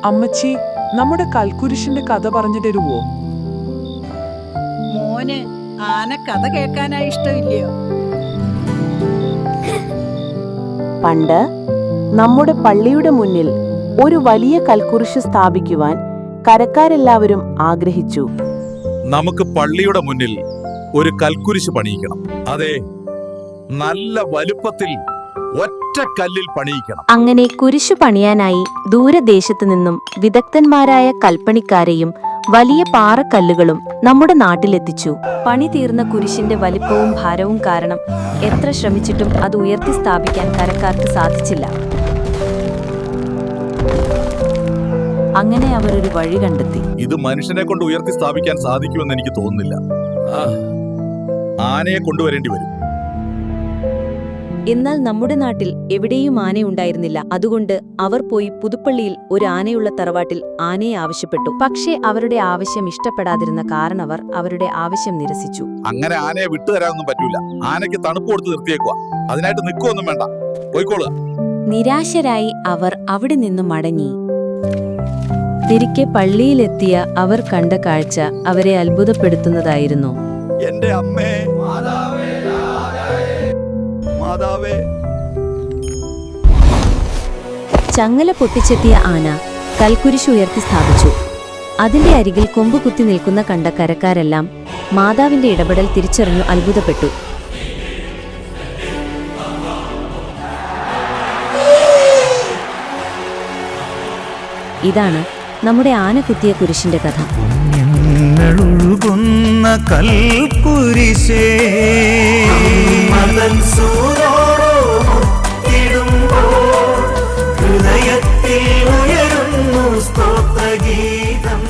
അമ്മച്ചി, നമ്മുടെ കൽക്കുരിശിന്റെ കഥ പറഞ്ഞു തരുവോ? മോന് ആന കഥ കേൾക്കാനായി ഇഷ്ടമില്ലയോ? പണ്ട് നമ്മുടെ പള്ളിയുടെ മുന്നിൽ ഒരു വലിയ കൽക്കുരിശ് സ്ഥാപിക്കുവാൻ കരക്കാരെല്ലാവരും ആഗ്രഹിച്ചു. നമുക്ക് പള്ളിയുടെ മുന്നിൽ ഒരു കൽക്കുരിശ് പണിയിക്കണം. അതെ, നല്ല വലുപ്പത്തിൽ ഒറ്റ കല്ലിൽ പണിയിക്കണം. അങ്ങനെ കുരിശു പണിയാനായി ദൂരദേശത്തു നിന്നും വിദഗ്ധന്മാരായ കൽപ്പണിക്കാരെയും വലിയ പാറക്കല്ലുകളും നമ്മുടെ നാട്ടിലെത്തിച്ചു. പണി തീർന്ന കുരിശിന്റെ വലിപ്പവും ഭാരവും കാരണം എത്ര ശ്രമിച്ചിട്ടും അത് ഉയർത്തി സ്ഥാപിക്കാൻ കരക്കാർക്ക് സാധിച്ചില്ല. അങ്ങനെ അവർ ഒരു വഴി കണ്ടെത്തി. ഇത് മനുഷ്യനെ കൊണ്ട് ഉയർത്തി സ്ഥാപിക്കാൻ സാധിക്കുമെന്ന് എനിക്ക് തോന്നുന്നില്ല. ആനയെ കൊണ്ടുവരേണ്ടി വരും. എന്നാൽ നമ്മുടെ നാട്ടിൽ എവിടെയും ആനയുണ്ടായിരുന്നില്ല. അതുകൊണ്ട് അവർ പോയി പുതുപ്പള്ളിയിൽ ഒരു ആനയുള്ള തറവാട്ടിൽ ആനയെ ആവശ്യപ്പെട്ടു. പക്ഷേ അവരുടെ ആവശ്യം ഇഷ്ടപ്പെടാതിരുന്ന കാരണവർ അവരുടെ ആവശ്യം നിരസിച്ചു. അങ്ങനെ ആനയെ വിട്ടുതരാനൊന്നും പറ്റൂല. ആനയ്ക്ക് തണുപ്പ് കൊടുത്ത് നിർത്തിയേക്കുക. അതിനായിട്ട് നിൽക്കുവൊന്നും വേണ്ട, പോയിക്കോളുക. നിരാശരായി അവർ അവിടെ നിന്ന് മടങ്ങി. തിരികെ പള്ളിയിലെത്തിയ അവർ കണ്ട കാഴ്ച അവരെ അത്ഭുതപ്പെടുത്തുന്നതായിരുന്നു. എന്റെ അമ്മേ, മാതാവേ. ചങ്ങല പൊട്ടിച്ചെത്തിയ ആന കൽക്കുരിശ് ഉയർത്തി സ്ഥാപിച്ചു. അതിന്റെ അരികിൽ കൊമ്പ് കുത്തി നിൽക്കുന്ന കണ്ട കരക്കാരെല്ലാം മാതാവിന്റെ ഇടപെടൽ തിരിച്ചറിഞ്ഞു അത്ഭുതപ്പെട്ടു. ഇതാണ് നമ്മുടെ ആന കുത്തിയ കുരിശിന്റെ കഥ. കൽക്കുരിശേ ഹൃദയത്തിൽ ഉയരുന്നു സ്തോത്രഗീതം.